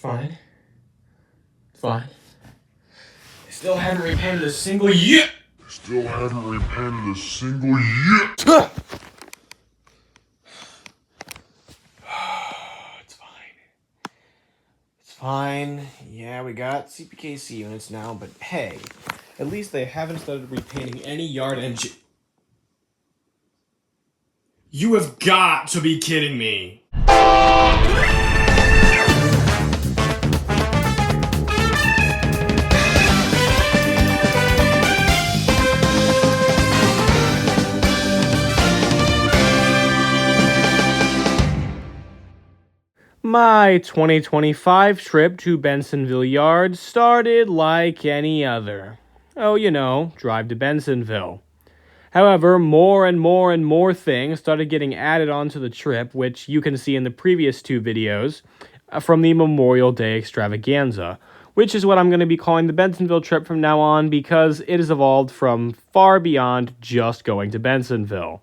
fine. It's fine. I still haven't repented a single yet. It's fine. It's fine. Yeah, we got CPKC units now, but hey, at least they haven't started repainting any yard engine. You have got to be kidding me. My 2025 trip to Bensenville Yard started like any other. Oh, you know, drive to Bensenville. However, more and more things started getting added onto the trip, which you can see in the previous two videos from the Memorial Day Extravaganza, which is what I'm going to be calling the Bensenville trip from now on because it has evolved from far beyond just going to Bensenville.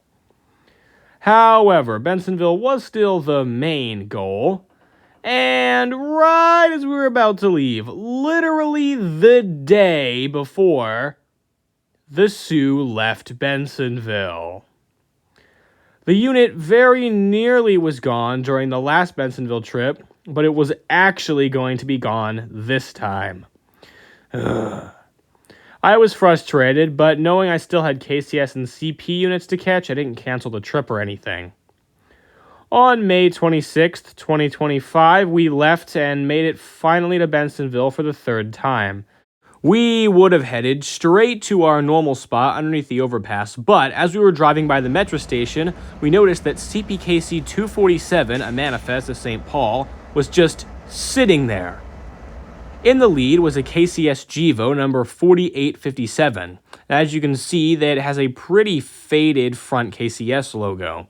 However, Bensenville was still the main goal. And right as we were about to leave, literally the day before, the Sioux left Bensenville. The unit very nearly was gone during the last Bensenville trip, but it was actually going to be gone this time. I was frustrated, but knowing I still had KCS and CP units to catch, I didn't cancel the trip or anything. On May 26th, 2025, we left and made it finally to Bensenville for the third time. We would have headed straight to our normal spot underneath the overpass, but as we were driving by the metro station, we noticed that CPKC 247, a manifest of St. Paul, was just sitting there. In the lead was a KCS Gevo number 4857. As you can see, that it has a pretty faded front KCS logo.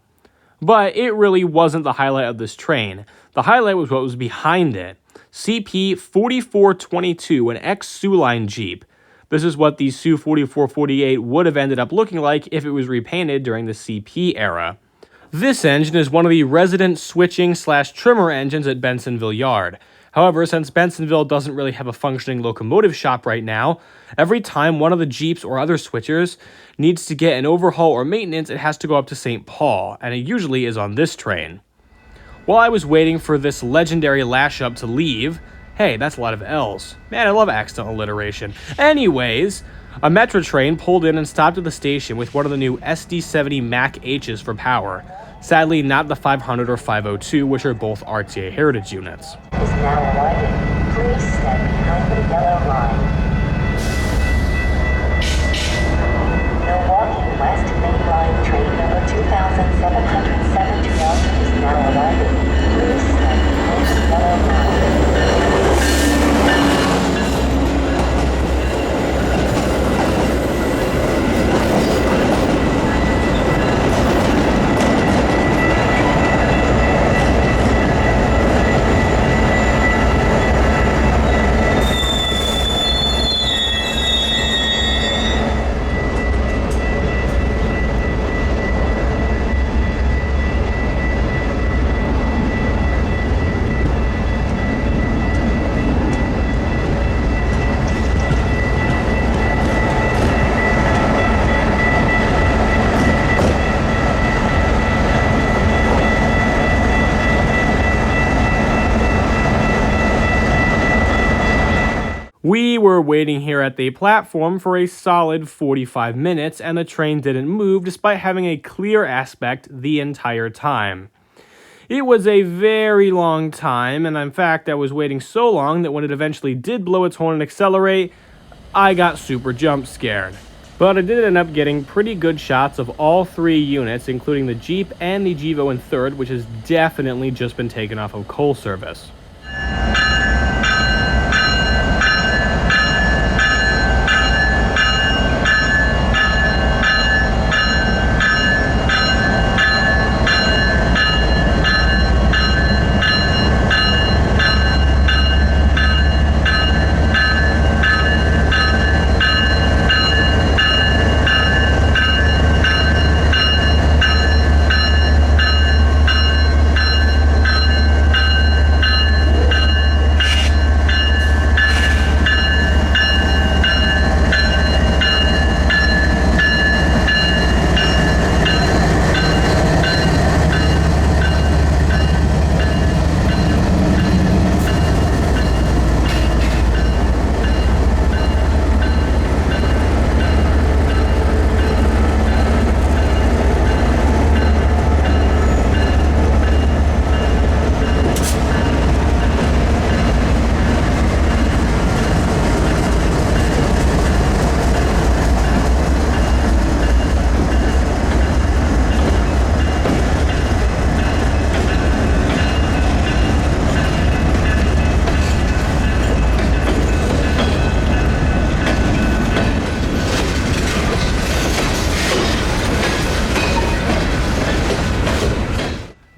But it really wasn't the highlight of this train. The highlight was what was behind it. CP 4422, an ex-Sioux Line Jeep. This is what the Sioux 4448 would have ended up looking like if it was repainted during the CP era. This engine is one of the resident switching/trimmer engines at Bensenville Yard. However, since Bensenville doesn't really have a functioning locomotive shop right now, every time one of the Jeeps or other switchers needs to get an overhaul or maintenance, it has to go up to St. Paul, and it usually is on this train. While I was waiting for this legendary lash-up to leave, hey, that's a lot of L's. Man, I love accidental alliteration. Anyways, a metro train pulled in and stopped at the station with one of the new SD70 Mac H's for power. Sadly, not the 500 or 502, which are both RTA Heritage units. Is now arriving. Please step behind the yellow line. Milwaukee West Main Line train number 2772 is now arriving. Please step behind the yellow line. We were waiting here at the platform for a solid 45 minutes, and the train didn't move despite having a clear aspect the entire time. It was a very long time, and in fact, I was waiting so long that when it eventually did blow its horn and accelerate, I got super jump scared. But I did end up getting pretty good shots of all three units, including the Jeep and the Gevo in third, which has definitely just been taken off of coal service.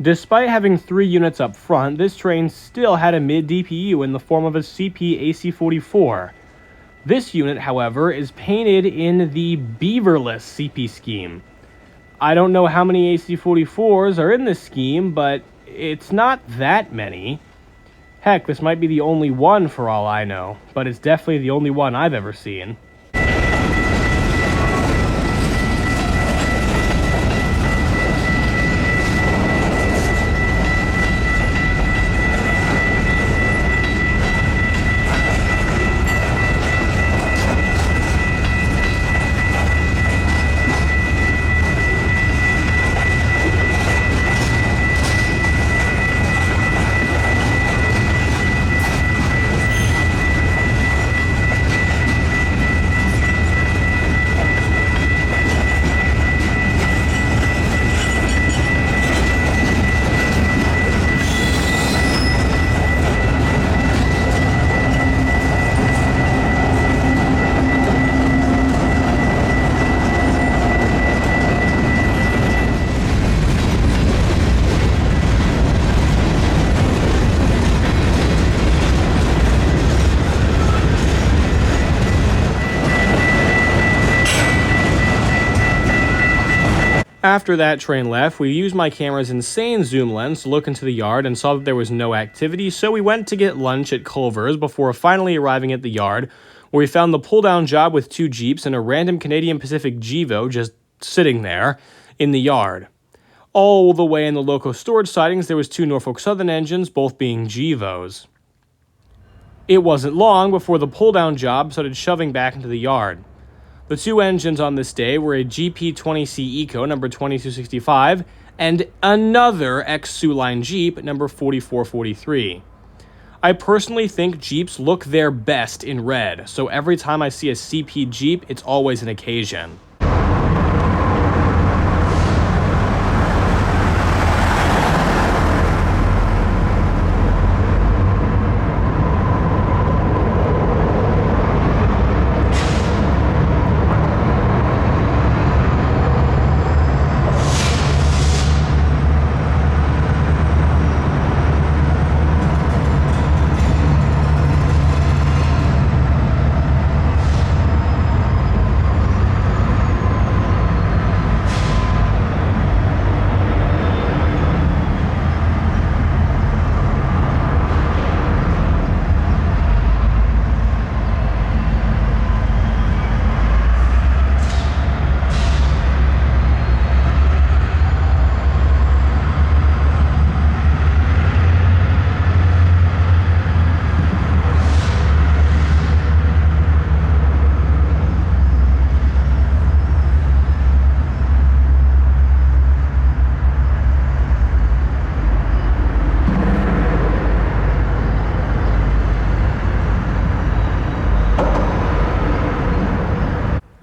Despite having 3 units up front, this train still had a mid-DPU in the form of a CP AC-44. This unit, however, is painted in the beaverless CP scheme. I don't know how many AC-44s are in this scheme, but it's not that many. Heck, this might be the only one for all I know, but it's definitely the only one I've ever seen. After that train left, we used my camera's insane zoom lens to look into the yard and saw that there was no activity, so we went to get lunch at Culver's before finally arriving at the yard, where we found the pull-down job with 2 Jeeps and a random Canadian Pacific Gevo just sitting there in the yard. All the way in the local storage sidings, there was 2 Norfolk Southern engines, both being Gevos. It wasn't long before the pull-down job started shoving back into the yard. The 2 engines on this day were a GP20C Eco number 2265 and another ex-Sioux Line Jeep number 4443. I personally think Jeeps look their best in red, so every time I see a CP Jeep, it's always an occasion.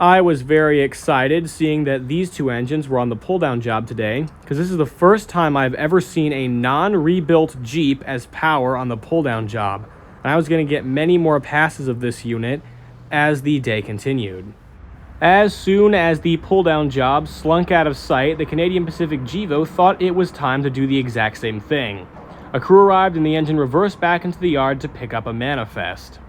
I was very excited seeing that these 2 engines were on the pull-down job today, because this is the first time I've ever seen a non-rebuilt Jeep as power on the pull-down job, and I was going to get many more passes of this unit as the day continued. As soon as the pull-down job slunk out of sight, the Canadian Pacific Gevo thought it was time to do the exact same thing. A crew arrived and the engine reversed back into the yard to pick up a manifest.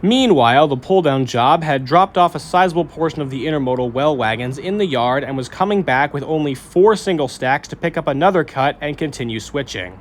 Meanwhile, the pull-down job had dropped off a sizable portion of the intermodal well wagons in the yard and was coming back with only 4 single stacks to pick up another cut and continue switching.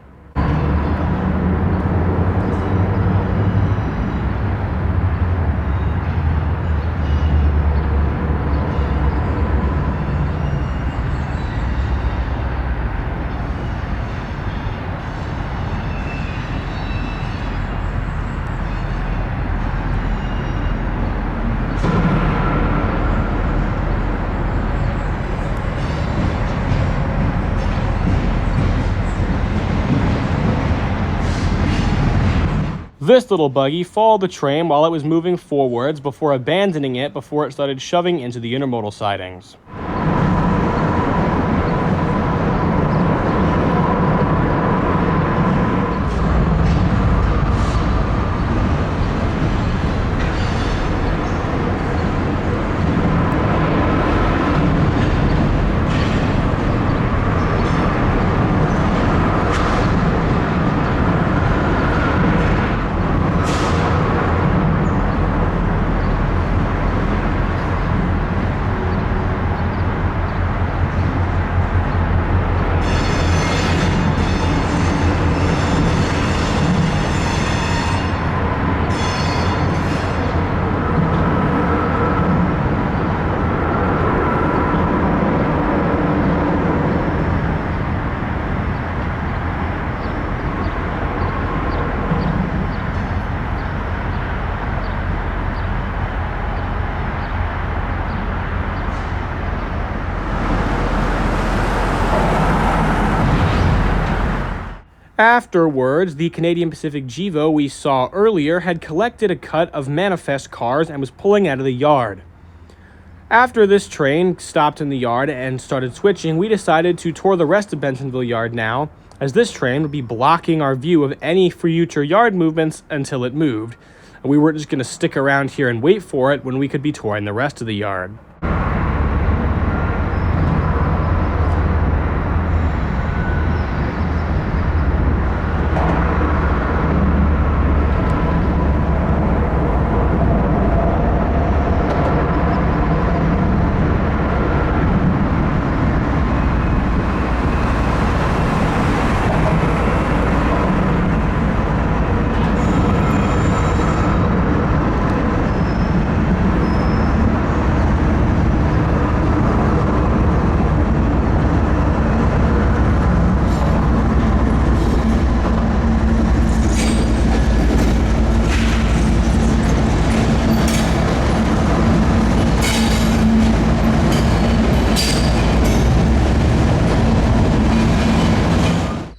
This little buggy followed the train while it was moving forwards before abandoning it before it started shoving into the intermodal sidings. Afterwards, the Canadian Pacific GEVO we saw earlier had collected a cut of manifest cars and was pulling out of the yard. After this train stopped in the yard and started switching, we decided to tour the rest of Bensenville Yard now, as this train would be blocking our view of any future yard movements until it moved. We weren't just going to stick around here and wait for it when we could be touring the rest of the yard.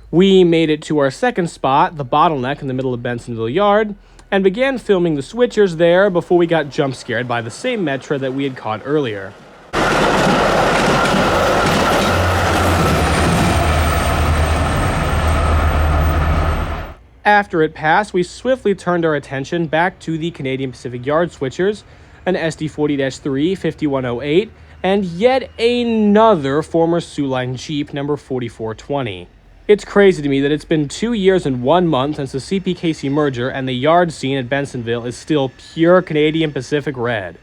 We made it to our second spot, the bottleneck in the middle of Bensenville Yard, and began filming the switchers there before we got jump scared by the same Metra that we had caught earlier. After it passed, we swiftly turned our attention back to the Canadian Pacific Yard switchers, an SD40-3 5108, and yet another former Soo Line Jeep number 4420. It's crazy to me that it's been 2 years and 1 month since the CPKC merger and the yard scene at Bensenville is still pure Canadian Pacific red.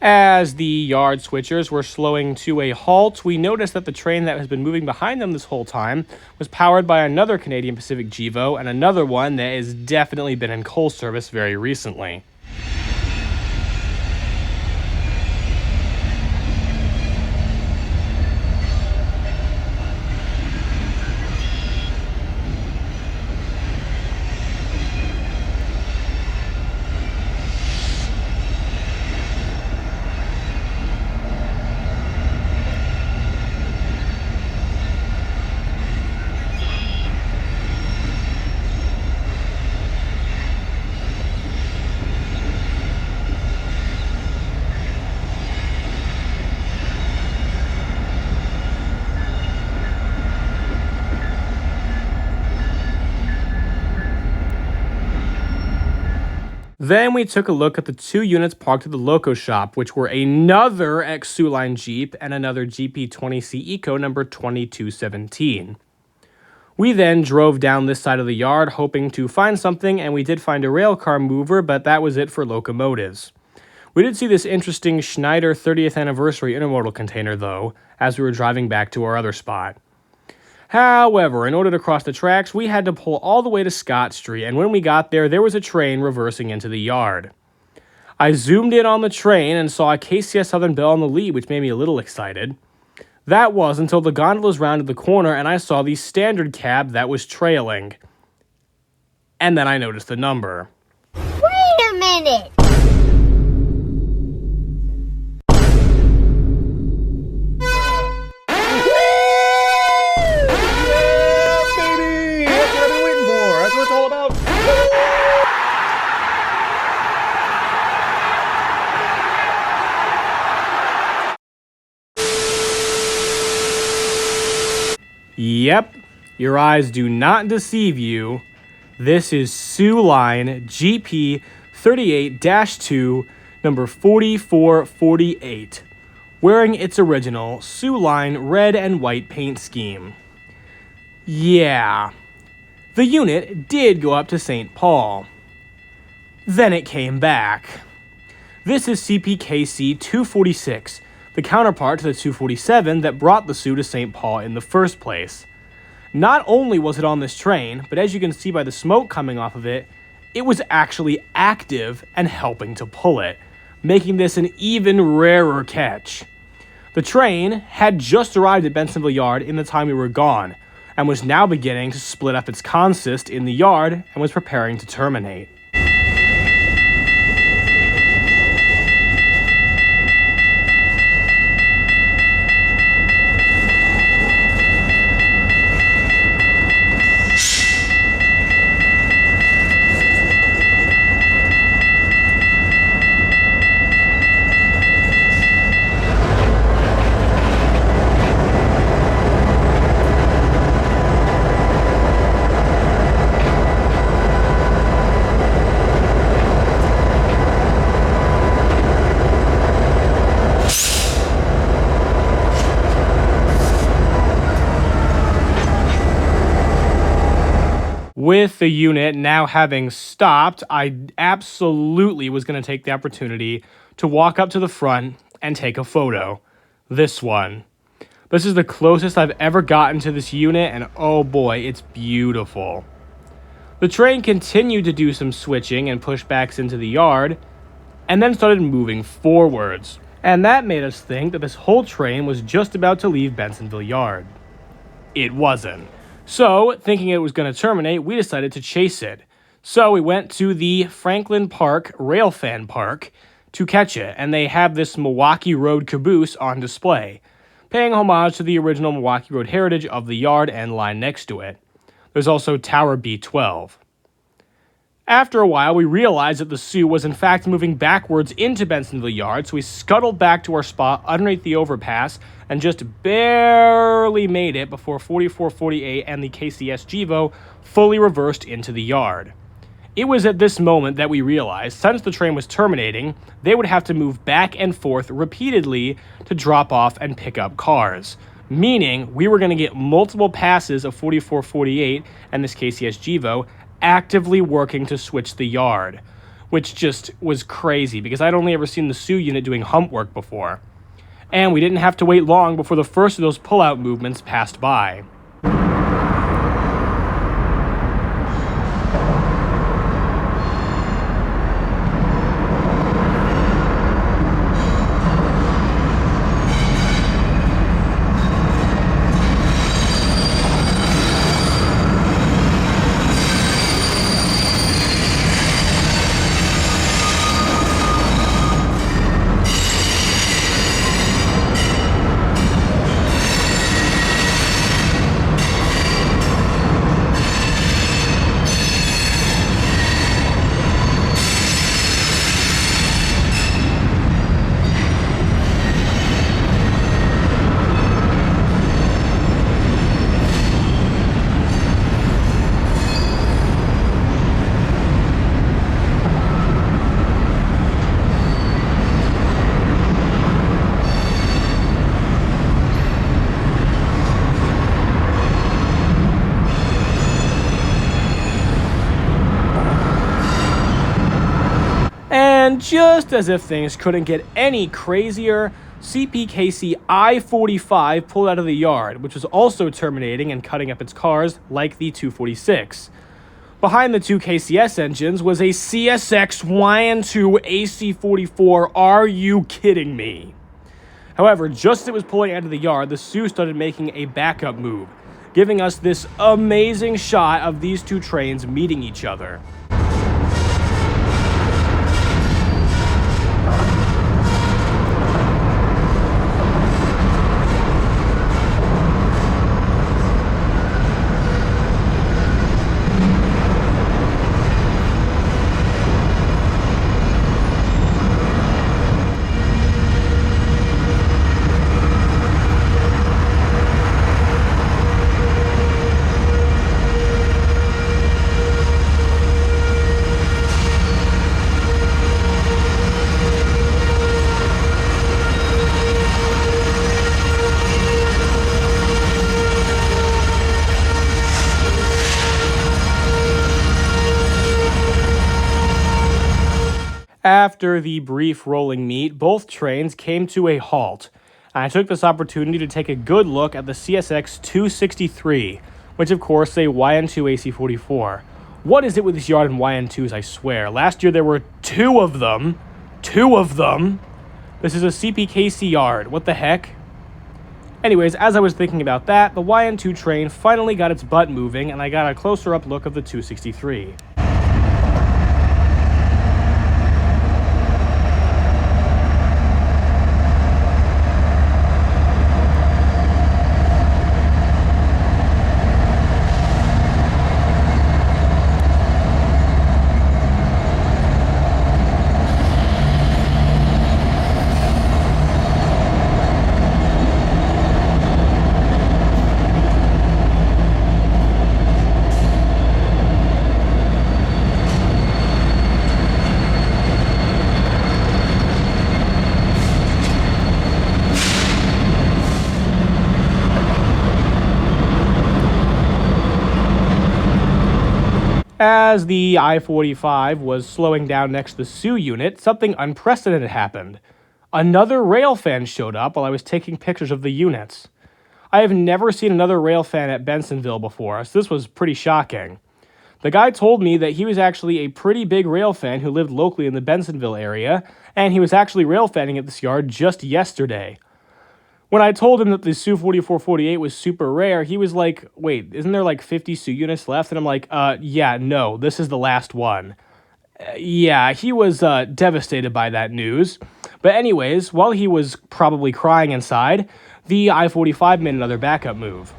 As the yard switchers were slowing to a halt, we noticed that the train that has been moving behind them this whole time was powered by another Canadian Pacific GEVO and another one that has definitely been in coal service very recently. Then we took a look at the 2 units parked at the Loco shop, which were another ex-Soo Line Jeep and another GP20C Eco number 2217. We then drove down this side of the yard hoping to find something, and we did find a railcar mover, but that was it for locomotives. We did see this interesting Schneider 30th anniversary intermodal container though, as we were driving back to our other spot. However, in order to cross the tracks, we had to pull all the way to Scott Street, and when we got there, there was a train reversing into the yard. I zoomed in on the train and saw a KCS Southern Belle on the lead, which made me a little excited. That was until the gondolas rounded the corner and I saw the standard cab that was trailing. And then I noticed the number. Wait a minute! Yep, your eyes do not deceive you. This is Soo Line GP 38-2, number 4448, wearing its original Soo Line red and white paint scheme. Yeah, the unit did go up to St. Paul. Then it came back. This is CPKC 246, the counterpart to the 247 that brought the Soo to St. Paul in the first place. Not only was it on this train, but as you can see by the smoke coming off of it, it was actually active and helping to pull it, making this an even rarer catch. The train had just arrived at Bensenville Yard in the time we were gone, and was now beginning to split up its consist in the yard and was preparing to terminate. With the unit now having stopped, I absolutely was going to take the opportunity to walk up to the front and take a photo. This one. This is the closest I've ever gotten to this unit, and oh boy, it's beautiful. The train continued to do some switching and pushbacks into the yard, and then started moving forwards. And that made us think that this whole train was just about to leave Bensenville Yard. It wasn't. So, thinking it was going to terminate, we decided to chase it. So we went to the Franklin Park Railfan Park to catch it, and they have this Milwaukee Road caboose on display, paying homage to the original Milwaukee Road heritage of the yard and line next to it. There's also Tower B12. After a while, we realized that the Soo was in fact moving backwards into Bensenville Yard, so we scuttled back to our spot underneath the overpass and just barely made it before 4448 and the KCS Givo fully reversed into the yard. It was at this moment that we realized, since the train was terminating, they would have to move back and forth repeatedly to drop off and pick up cars, meaning we were going to get multiple passes of 4448 and this KCS Givo actively working to switch the yard, which just was crazy because I'd only ever seen the Soo unit doing hump work before. And we didn't have to wait long before the first of those pull-out movements passed by. And just as if things couldn't get any crazier, CPKC I-45 pulled out of the yard, which was also terminating and cutting up its cars like the 246. Behind the two KCS engines was a CSX YN2 AC-44. Are you kidding me? However, just as it was pulling out of the yard, the Sioux started making a backup move, giving us this amazing shot of these two trains meeting each other. After the brief rolling meet, both trains came to a halt, and I took this opportunity to take a good look at the CSX 263, which of course is a YN2 AC44. What is it with this yard and YN2s, I swear? Last year there were two of them. Two of them! This is a CPKC yard. What the heck? Anyways, as I was thinking about that, the YN2 train finally got its butt moving, and I got a closer up look of the 263. As the I-45 was slowing down next to the Sioux unit, something unprecedented happened. Another railfan showed up while I was taking pictures of the units. I have never seen another railfan at Bensenville before, so this was pretty shocking. The guy told me that he was actually a pretty big railfan who lived locally in the Bensenville area, and he was actually railfanning at this yard just yesterday. When I told him that the Sioux 4448 was super rare, he was like, wait, isn't there like 50 Sioux units left? And I'm like, yeah, no, this is the last one. Yeah, he was devastated by that news. But anyways, while he was probably crying inside, the I-45 made another backup move.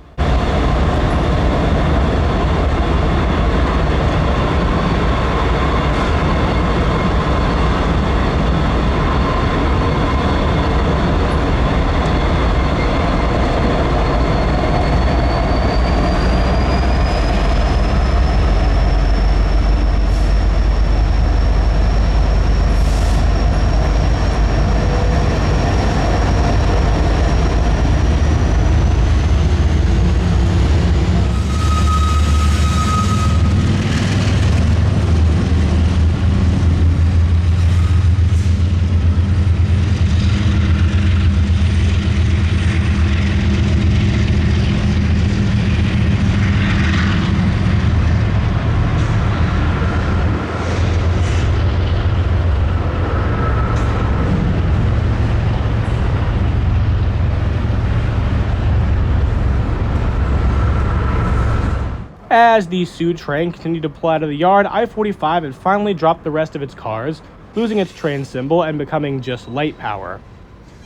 As the Sioux train continued to pull out of the yard, I-45 had finally dropped the rest of its cars, losing its train symbol and becoming just light power.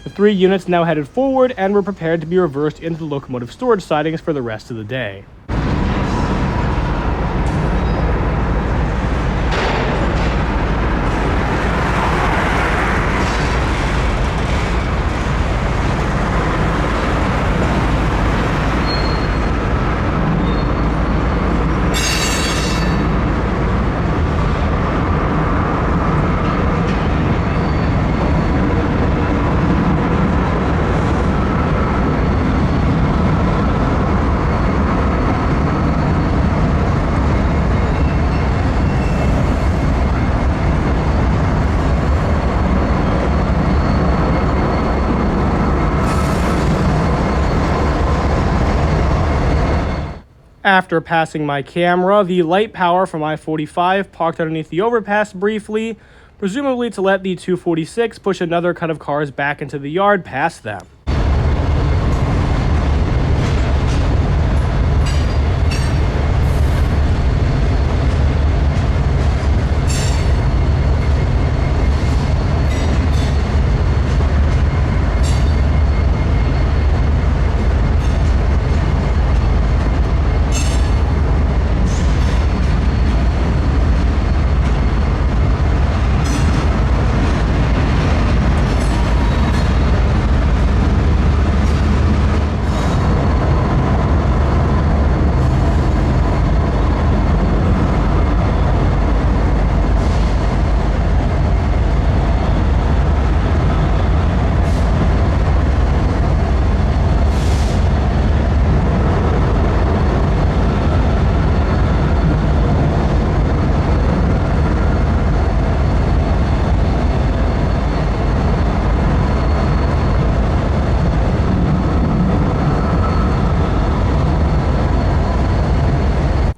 The three units now headed forward and were prepared to be reversed into the locomotive storage sidings for the rest of the day. After passing my camera, the light power from I-45 parked underneath the overpass briefly, presumably to let the 246 push another cut of cars back into the yard past them.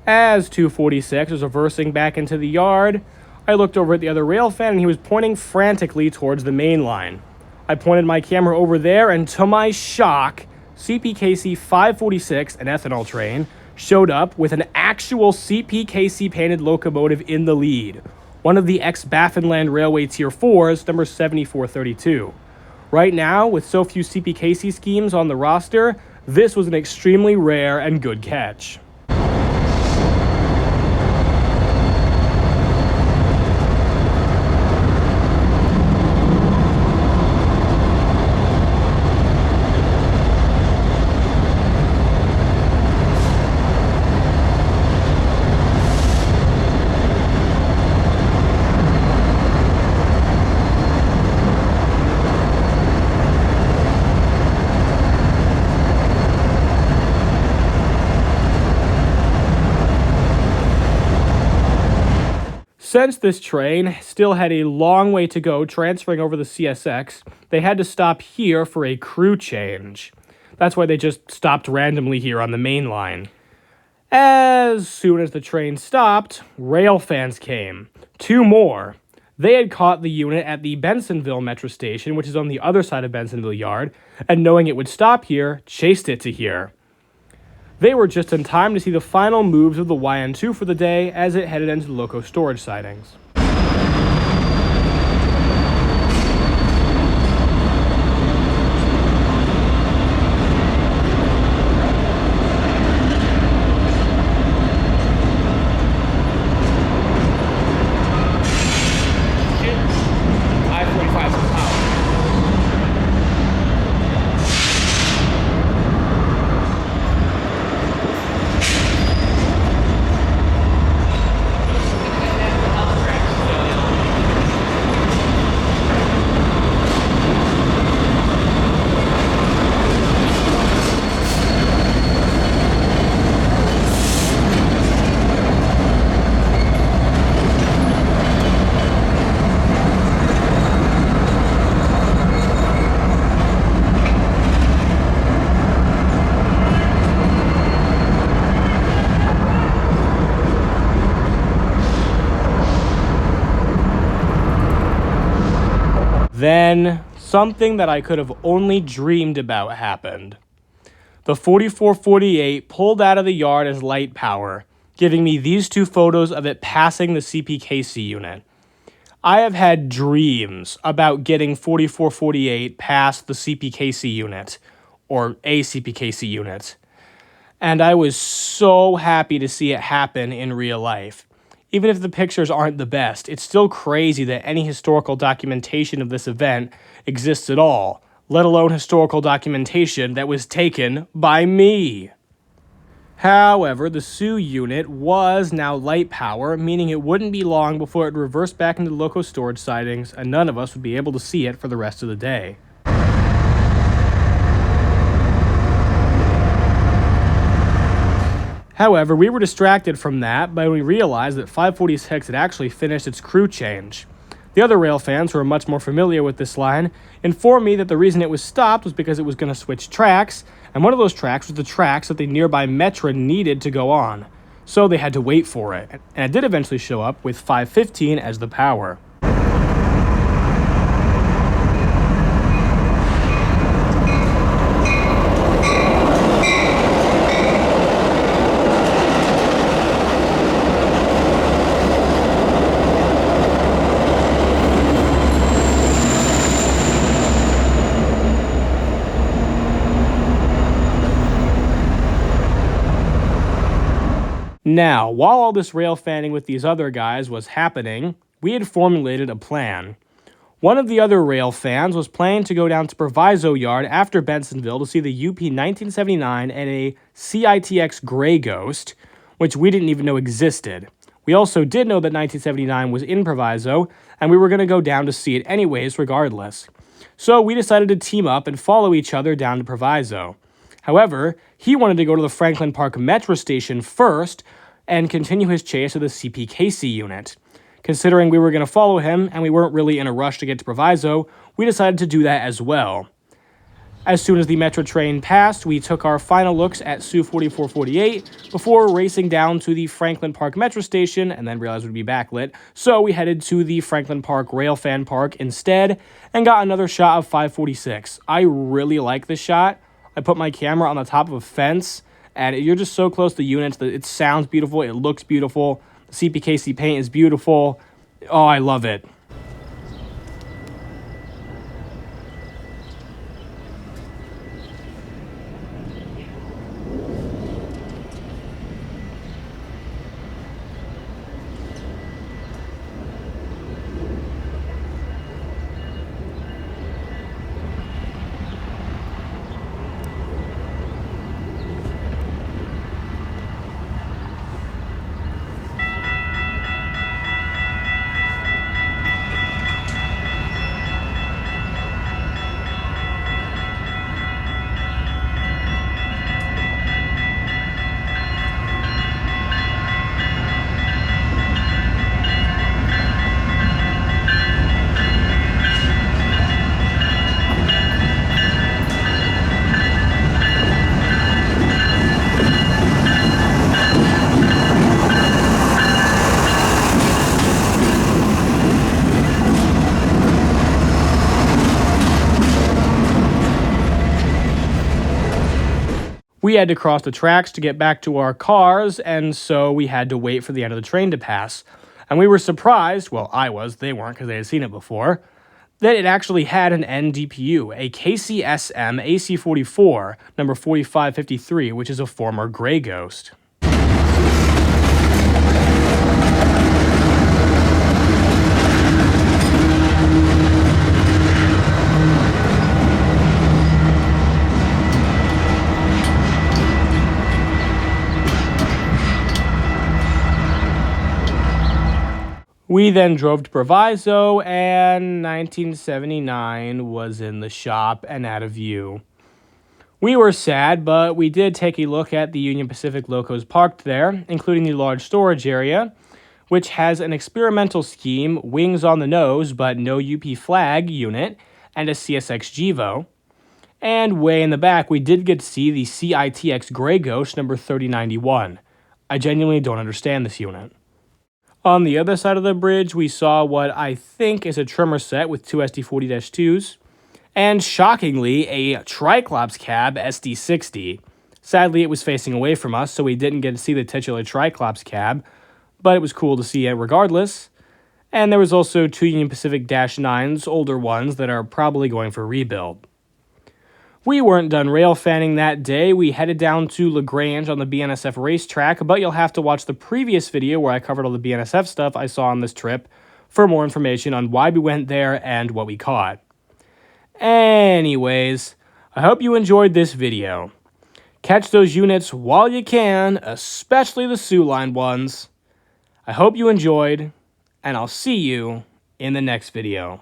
As 246 was reversing back into the yard, I looked over at the other rail fan and he was pointing frantically towards the main line. I pointed my camera over there and to my shock, CPKC 546, an ethanol train, showed up with an actual CPKC painted locomotive in the lead. One of the ex-Baffinland Railway Tier 4s, number 7432. Right now, with so few CPKC schemes on the roster, this was an extremely rare and good catch. Since this train still had a long way to go transferring over the CSX, they had to stop here for a crew change. That's why they just stopped randomly here on the main line. As soon as the train stopped, rail fans came. 2 more. They had caught the unit at the Bensenville metro station, which is on the other side of Bensenville Yard, and knowing it would stop here, chased it to here. They were just in time to see the final moves of the YN2 for the day as it headed into the loco storage sidings. Then, something that I could have only dreamed about happened. The 4448 pulled out of the yard as light power, giving me these 2 photos of it passing the CPKC unit. I have had dreams about getting 4448 past the CPKC unit, or a CPKC unit, and I was so happy to see it happen in real life. Even if the pictures aren't the best, it's still crazy that any historical documentation of this event exists at all, let alone historical documentation that was taken by me. However, the Sioux unit was now light power, meaning it wouldn't be long before it reversed back into the loco storage sidings, and none of us would be able to see it for the rest of the day. However, we were distracted from that by when we realized that 546 had actually finished its crew change. The other rail fans, who are much more familiar with this line, informed me that the reason it was stopped was because it was going to switch tracks, and one of those tracks was the tracks that the nearby Metra needed to go on. So they had to wait for it, and it did eventually show up with 515 as the power. Now, while all this rail fanning with these other guys was happening, we had formulated a plan. One of the other rail fans was planning to go down to Proviso Yard after Bensenville to see the UP 1979 and a CITX Gray Ghost, which we didn't even know existed. We also did know that 1979 was in Proviso, and we were going to go down to see it anyways, regardless. So we decided to team up and follow each other down to Proviso. However, he wanted to go to the Franklin Park Metro Station first and continue his chase of the CPKC unit. Considering we were going to follow him and we weren't really in a rush to get to Proviso, we decided to do that as well. As soon as the Metro train passed, we took our final looks at Sioux 4448 before racing down to the Franklin Park Metro Station and then realized we'd be backlit. So we headed to the Franklin Park Railfan Park instead and got another shot of 546. I really like this shot. I put my camera on the top of a fence and you're just so close to units that it sounds beautiful, it looks beautiful. The CPKC paint is beautiful. Oh, I love it. We had to cross the tracks to get back to our cars, and so we had to wait for the end of the train to pass. And we were surprised, well, I was, they weren't because they had seen it before, that it actually had an NDPU, a KCSM AC44, number 4553, which is a former Gray Ghost. We then drove to Proviso, and 1979 was in the shop and out of view. We were sad, but we did take a look at the Union Pacific locos parked there, including the large storage area, which has an experimental scheme, wings on the nose, but no UP flag unit, and a CSX GEVO. And way in the back, we did get to see the CITX Gray Ghost number 3091. I genuinely don't understand this unit. On the other side of the bridge, we saw what I think is a trimmer set with two SD40-2s, and shockingly, a Triclops cab SD60. Sadly, it was facing away from us, so we didn't get to see the titular Triclops cab, but it was cool to see it regardless. And there was also two Union Pacific -9s, older ones, that are probably going for rebuild. We weren't done rail fanning that day. We headed down to LaGrange on the BNSF racetrack, but you'll have to watch the previous video where I covered all the BNSF stuff I saw on this trip for more information on why we went there and what we caught. Anyways, I hope you enjoyed this video. Catch those units while you can, especially the Sioux Line ones. I hope you enjoyed, and I'll see you in the next video.